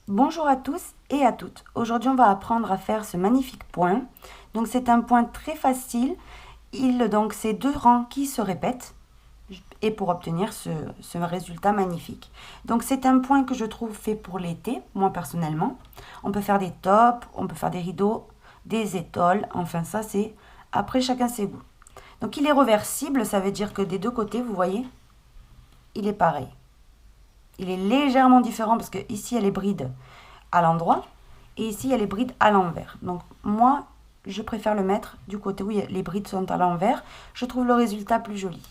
Bonjour à tous et à toutes. Aujourd'hui, on va apprendre à faire ce magnifique point. Donc, c'est un point très facile. C'est deux rangs qui se répètent et pour obtenir ce résultat magnifique. Donc, c'est un point que je trouve fait pour l'été, moi personnellement. On peut faire des tops, on peut faire des rideaux, des étoiles. Enfin, ça, c'est après chacun ses goûts. Donc, il est reversible, ça veut dire que des deux côtés, vous voyez, il est pareil. Il est légèrement différent parce que ici, il y a les brides à l'endroit et ici, il y a les brides à l'envers. Donc, moi, je préfère le mettre du côté où les brides sont à l'envers. Je trouve le résultat plus joli.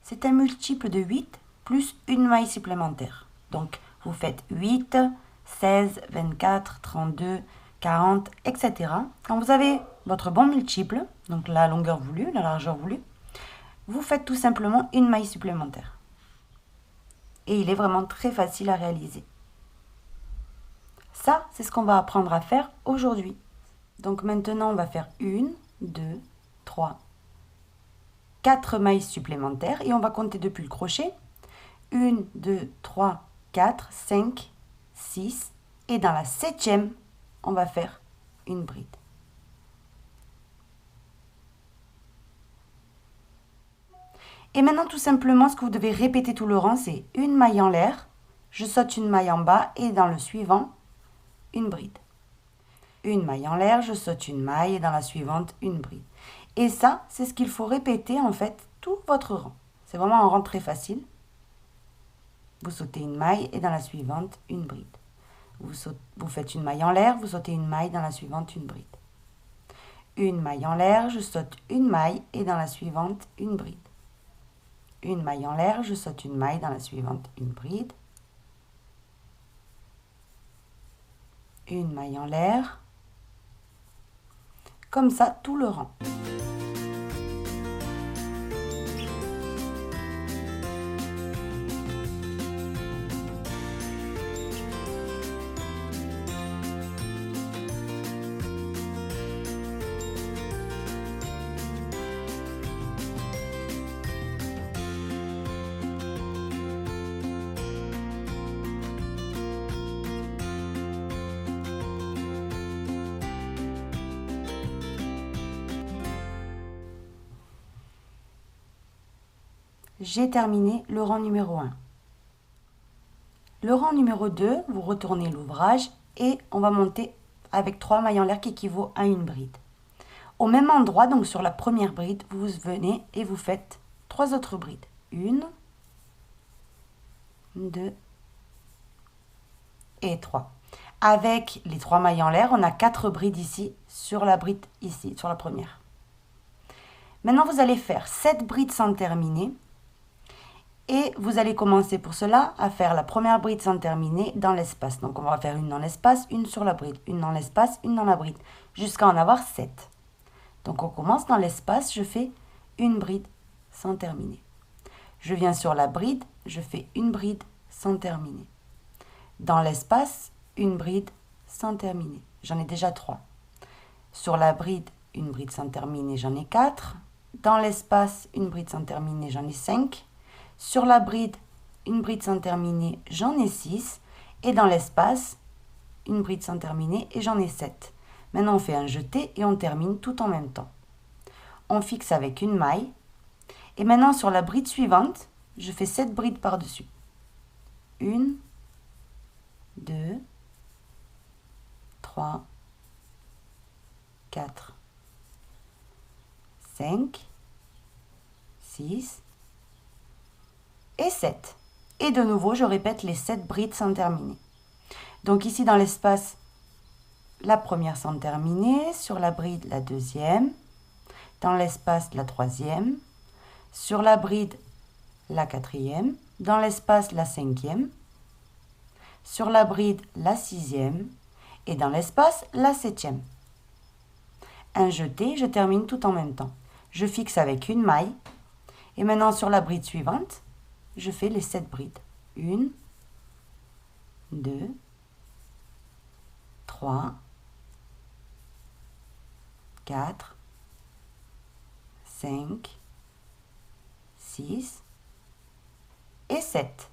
C'est un multiple de 8 plus une maille supplémentaire. Donc, vous faites 8, 16, 24, 32, 40, etc. Quand vous avez votre bon multiple, donc la longueur voulue, la largeur voulue, vous faites tout simplement une maille supplémentaire. Et il est vraiment très facile à réaliser. Ça, c'est ce qu'on va apprendre à faire aujourd'hui. Donc maintenant, on va faire 1, 2, 3, 4 mailles supplémentaires et on va compter depuis le crochet. 1, 2, 3, 4, 5, 6 et dans la septième, on va faire une bride. Et maintenant, tout simplement, ce que vous devez répéter tout le rang, c'est une maille en l'air, je saute une maille en bas et dans le suivant, une bride. Une maille en l'air, je saute une maille et dans la suivante, une bride. Et ça, c'est ce qu'il faut répéter en fait tout votre rang. C'est vraiment un rang très facile. Vous sautez une maille et dans la suivante, une bride. Vous faites une maille en l'air, vous sautez une maille, dans la suivante, une bride. Une maille en l'air, je saute une maille et dans la suivante, une bride. Une maille en l'air, je saute une maille, dans la suivante, une bride. Une maille en l'air. Comme ça, tout le rang. J'ai terminé le rang numéro 1. Le rang numéro 2, vous retournez l'ouvrage et on va monter avec 3 mailles en l'air qui équivaut à une bride. Au même endroit, donc sur la première bride, vous venez et vous faites 3 autres brides. 1, 2 et 3. Avec les 3 mailles en l'air, on a 4 brides ici sur la bride ici, sur la première. Maintenant, vous allez faire 7 brides sans terminer. Et vous allez commencer pour cela à faire la première bride sans terminer dans l'espace. Donc on va faire une dans l'espace, une sur la bride, une dans l'espace, une dans la bride, jusqu'à en avoir 7. Donc on commence dans l'espace, je fais une bride sans terminer. Je viens sur la bride, je fais une bride sans terminer. Dans l'espace, une bride sans terminer. J'en ai déjà 3. Sur la bride, une bride sans terminer, j'en ai 4. Dans l'espace, une bride sans terminer, j'en ai 5. Sur la bride, une bride sans terminer, j'en ai 6. Et dans l'espace, une bride sans terminer et j'en ai 7. Maintenant, on fait un jeté et on termine tout en même temps. On fixe avec une maille. Et maintenant, sur la bride suivante, je fais 7 brides par-dessus. 1, 2, 3, 4, 5, 6, et 7. Et de nouveau, je répète les 7 brides sans terminer. Donc ici dans l'espace, la première sans terminer, sur la bride la deuxième, dans l'espace la troisième, sur la bride la quatrième, dans l'espace la cinquième, sur la bride la sixième et dans l'espace la septième. Un jeté, je termine tout en même temps. Je fixe avec une maille et maintenant sur la bride suivante, je fais les 7 brides. 1, 2, 3, 4, 5, 6 et 7.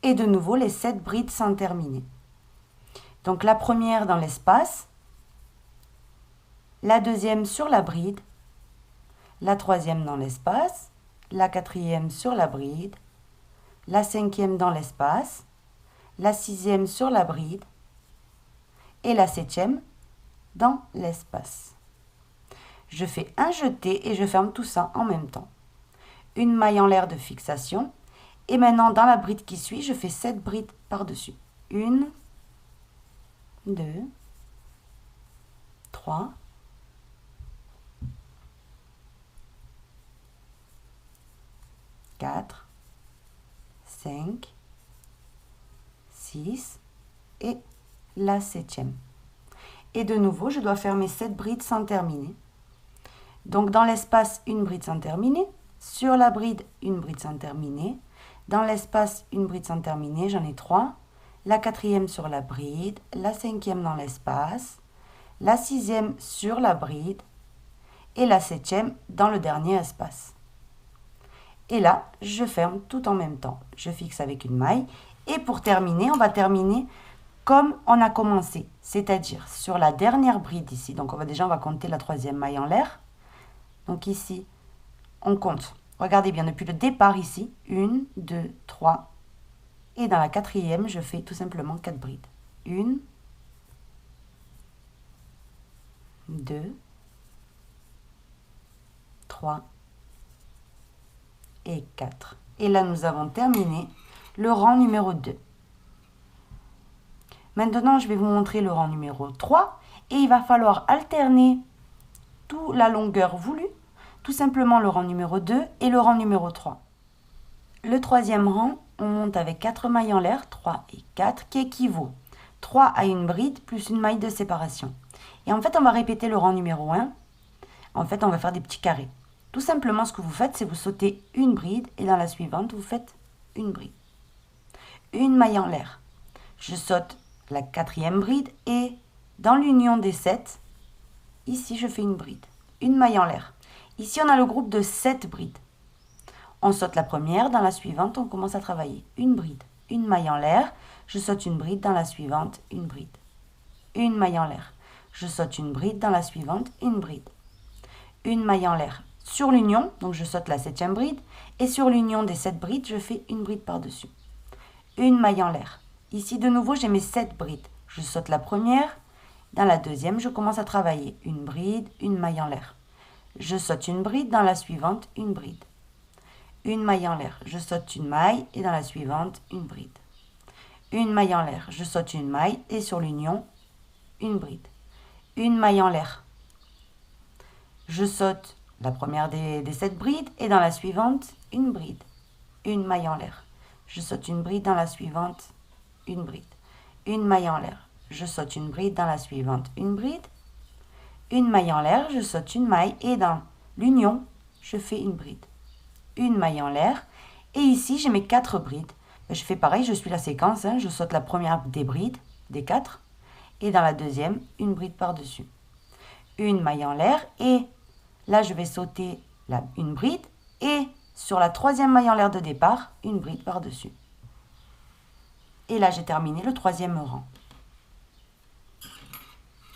Et de nouveau les 7 brides sans terminer. Donc la première dans l'espace, la deuxième sur la bride, la troisième dans l'espace, la quatrième sur la bride, la cinquième dans l'espace, la sixième sur la bride et la septième dans l'espace. Je fais un jeté et je ferme tout ça en même temps. Une maille en l'air de fixation. Et maintenant, dans la bride qui suit, je fais 7 brides par-dessus. 1, 2, 3, 4, 5, 6 et la septième. Et de nouveau, je dois faire mes 7 brides sans terminer. Donc dans l'espace, une bride sans terminer. Sur la bride, une bride sans terminer. Dans l'espace, une bride sans terminer, j'en ai 3. La quatrième sur la bride, la cinquième dans l'espace, la sixième sur la bride et la septième dans le dernier espace. Et là, je ferme tout en même temps. Je fixe avec une maille. Et pour terminer, on va terminer comme on a commencé, c'est-à-dire sur la dernière bride ici. Donc on va compter la troisième maille en l'air. Donc ici, on compte. Regardez bien, depuis le départ ici, 1, 2, 3. Et dans la quatrième, je fais tout simplement 4 brides. 1, 2, 3 et 4. Et là, nous avons terminé le rang numéro 2. Maintenant, je vais vous montrer le rang numéro 3 et il va falloir alterner toute la longueur voulue, tout simplement le rang numéro 2 et le rang numéro 3. Le troisième rang, on monte avec 4 mailles en l'air, 3 et 4, qui équivaut 3 à une bride plus une maille de séparation. Et en fait, on va répéter le rang numéro 1. En fait, on va faire des petits carrés. Tout simplement, ce que vous faites, c'est vous sautez une bride et dans la suivante, vous faites une bride. Une maille en l'air. Je saute la quatrième bride et dans l'union des 7, ici, je fais une bride. Une maille en l'air. Ici, on a le groupe de 7 brides. On saute la première, dans la suivante, on commence à travailler. Une bride, une maille en l'air, je saute une bride, dans la suivante, une bride. Une maille en l'air, je saute une bride, dans la suivante, une bride. Une maille en l'air sur l'union, donc je saute la septième bride, et sur l'union des 7 brides, je fais une bride par-dessus. Une maille en l'air. Ici, de nouveau, j'ai mes 7 brides. Je saute la première, dans la deuxième, je commence à travailler. Une bride, une maille en l'air. Je saute une bride, dans la suivante, une bride. Une maille en l'air, je saute une maille et dans la suivante, une bride. Une maille en l'air, je saute une maille et sur l'union, une bride. Une maille en l'air, je saute la première des 7 brides et dans la suivante, une bride. Une maille en l'air, je saute une bride dans la suivante, une bride. Une maille en l'air, je saute une bride dans la suivante, une bride. Une maille en l'air, je saute une maille et dans l'union, je fais une bride. Une maille en l'air et ici j'ai mes 4 brides. Je fais pareil, je suis la séquence, je saute la première des brides, des 4 et dans la deuxième, une bride par-dessus. Une maille en l'air et là je vais sauter une bride et sur la troisième maille en l'air de départ, une bride par-dessus. Et là j'ai terminé le troisième rang.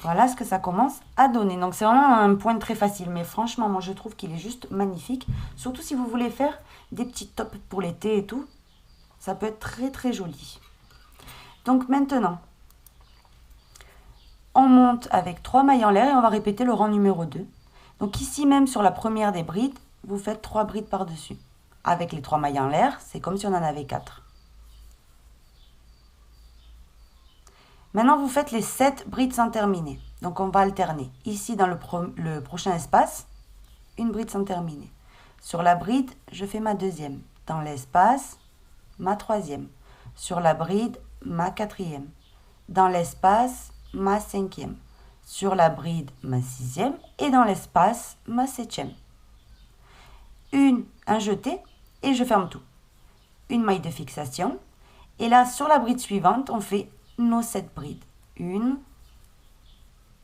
Voilà ce que ça commence à donner. Donc c'est vraiment un point très facile. Mais franchement, moi je trouve qu'il est juste magnifique. Surtout si vous voulez faire des petits tops pour l'été et tout. Ça peut être très très joli. Donc maintenant, on monte avec 3 mailles en l'air et on va répéter le rang numéro 2. Donc ici même sur la première des brides, vous faites 3 brides par-dessus. Avec les 3 mailles en l'air, c'est comme si on en avait 4. Maintenant, vous faites les 7 brides sans terminer. Donc, on va alterner. Ici, dans le prochain espace, une bride sans terminer. Sur la bride, je fais ma deuxième. Dans l'espace, ma troisième. Sur la bride, ma quatrième. Dans l'espace, ma cinquième. Sur la bride, ma sixième. Et dans l'espace, ma septième. Un jeté et je ferme tout. Une maille de fixation. Et là, sur la bride suivante, on fait nos 7 brides. 1,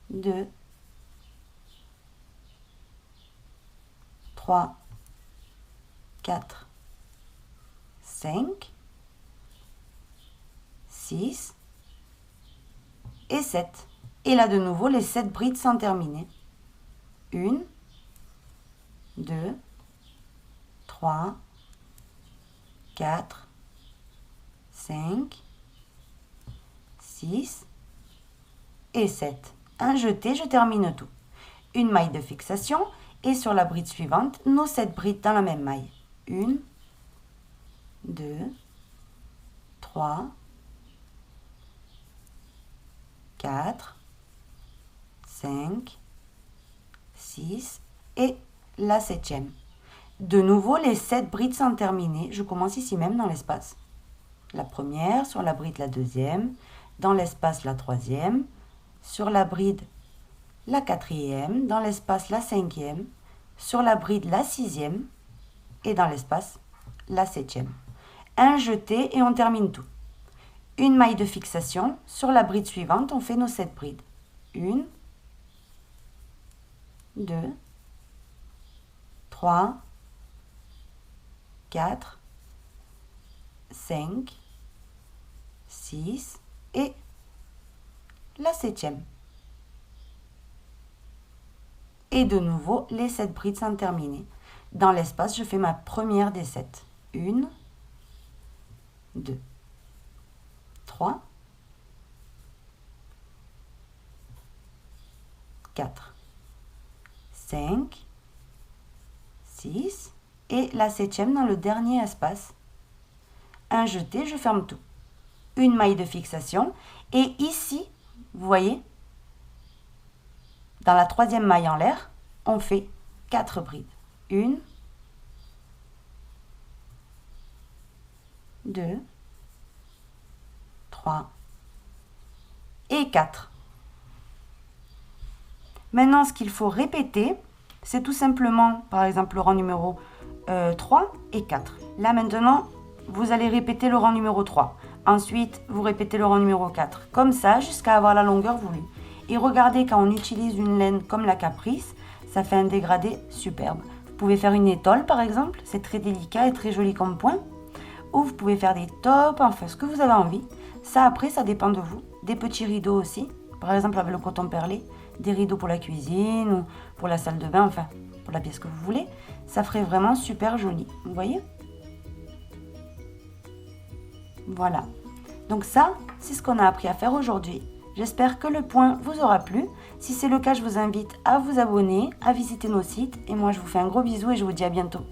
2, 3, 4, 5, 6, et 7. Et là, de nouveau, les 7 brides sans terminer. 1, 2, 3, 4, 5, 6 et 7. Un jeté, je termine tout. Une maille de fixation et sur la bride suivante, nos 7 brides dans la même maille. 1, 2, 3, 4, 5, 6 et la 7e. De nouveau, les 7 brides sans terminer. Je commence ici même dans l'espace. La première, sur la bride la deuxième, dans l'espace la troisième, sur la bride la quatrième, dans l'espace la cinquième, sur la bride la sixième et dans l'espace la septième. Un jeté et on termine tout. Une maille de fixation, sur la bride suivante, on fait nos 7 brides. 1, 2, 3, 4, 5, 6 et la 7e. Et de nouveau, les 7 brides sans terminer. Dans l'espace, je fais ma première des 7. 1, 2, 3, 4, 5, 6 et la 7e dans le dernier espace. Un jeté, je ferme tout. Une maille de fixation et ici, vous voyez, dans la 3e maille en l'air, on fait 4 brides. 1, 2, 3 et 4. Maintenant, ce qu'il faut répéter, c'est tout simplement, par exemple, le rang numéro 3 et 4. Là, maintenant, vous allez répéter le rang numéro 3. Ensuite, vous répétez le rang numéro 4. Comme ça, jusqu'à avoir la longueur voulue. Et regardez, quand on utilise une laine comme la Caprice, ça fait un dégradé superbe. Vous pouvez faire une étole, par exemple. C'est très délicat et très joli comme point. Ou vous pouvez faire des tops, enfin, ce que vous avez envie. Ça, après, ça dépend de vous. Des petits rideaux aussi. Par exemple, avec le coton perlé. Des rideaux pour la cuisine ou pour la salle de bain, enfin, pour la pièce que vous voulez. Ça ferait vraiment super joli. Vous voyez ? Voilà. Donc ça, c'est ce qu'on a appris à faire aujourd'hui. J'espère que le point vous aura plu. Si c'est le cas, je vous invite à vous abonner, à visiter nos sites. Et moi, je vous fais un gros bisou et je vous dis à bientôt.